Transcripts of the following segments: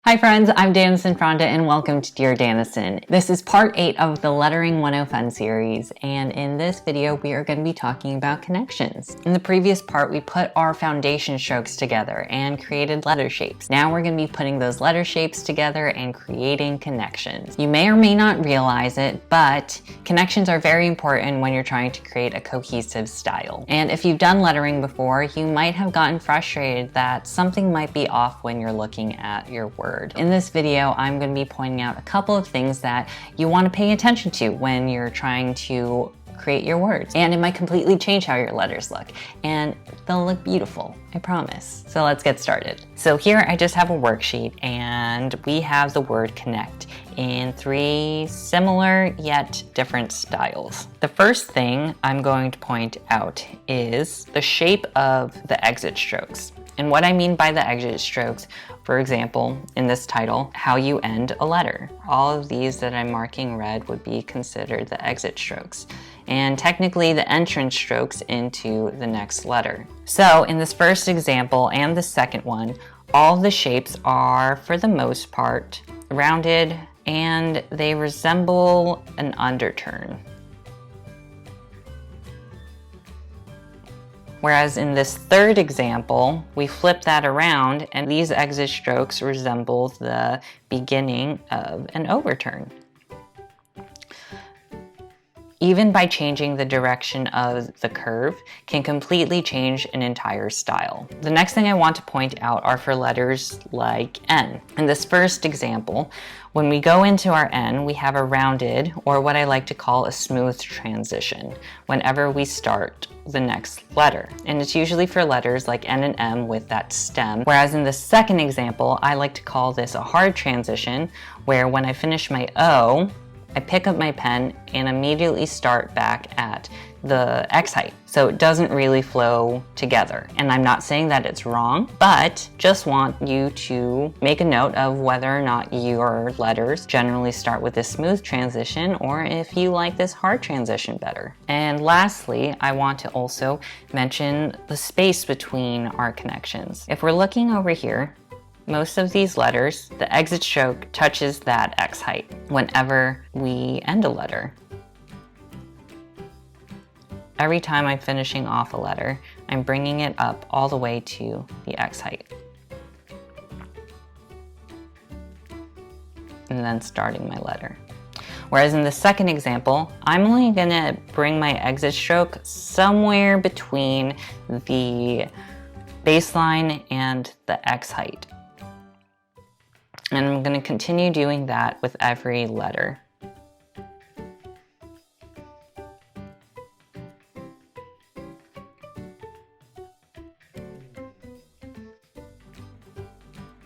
Hi friends, I'm Danison Fronda and welcome to Dear Danison. This is part 8 of the Lettering 101 series, and in this video we are going to be talking about connections. In the previous part we put our foundation strokes together and created letter shapes. Now we're going to be putting those letter shapes together and creating connections. You may or may not realize it, but connections are very important when you're trying to create a cohesive style. And if you've done lettering before, you might have gotten frustrated that something might be off when you're looking at your word. In this video, I'm going to be pointing out a couple of things that you want to pay attention to when you're trying to create your words. And it might completely change how your letters look. And they'll look beautiful, I promise. So let's get started. So here I just have a worksheet and we have the word connect in 3 similar yet different styles. The first thing I'm going to point out is the shape of the exit strokes. And what I mean by the exit strokes, for example, in this title, how you end a letter. All of these that I'm marking red would be considered the exit strokes, and technically the entrance strokes into the next letter. So in this first example and the second one, all the shapes are, for the most part, rounded and they resemble an underturn. Whereas in this third example, we flip that around and these exit strokes resemble the beginning of an overturn. Even by changing the direction of the curve can completely change an entire style. The next thing I want to point out are for letters like N. In this first example, when we go into our N, we have a rounded, or what I like to call a smooth transition, whenever we start the next letter. And it's usually for letters like N and M with that stem. Whereas in the second example, I like to call this a hard transition, where when I finish my O, I pick up my pen and immediately start back at the X height. So it doesn't really flow together. And I'm not saying that it's wrong, but just want you to make a note of whether or not your letters generally start with this smooth transition or if you like this hard transition better. And lastly, I want to also mention the space between our connections. If we're looking over here, most of these letters, the exit stroke touches that X height whenever we end a letter. Every time I'm finishing off a letter, I'm bringing it up all the way to the X height. And then starting my letter. Whereas in the second example, I'm only gonna bring my exit stroke somewhere between the baseline and the X height. And I'm going to continue doing that with every letter.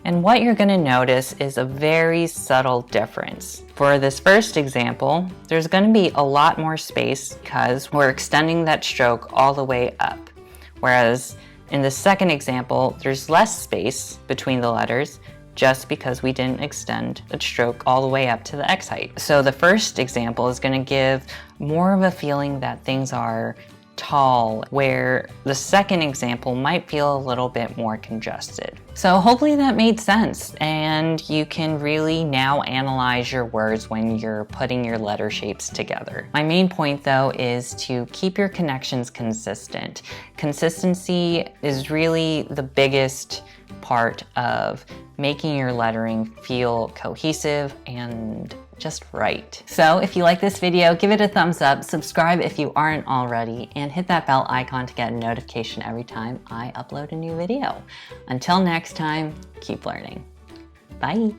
And what you're going to notice is a very subtle difference. For this first example, there's going to be a lot more space because we're extending that stroke all the way up. Whereas in the second example, there's less space between the letters, just because we didn't extend the stroke all the way up to the X height. So the first example is going to give more of a feeling that things are tall, where the second example might feel a little bit more congested. So hopefully that made sense, and you can really now analyze your words when you're putting your letter shapes together. My main point though is to keep your connections consistent. Consistency is really the biggest part of making your lettering feel cohesive and just right. So if you like this video, give it a thumbs up, subscribe if you aren't already, and hit that bell icon to get a notification every time I upload a new video. Until next time, keep learning. Bye.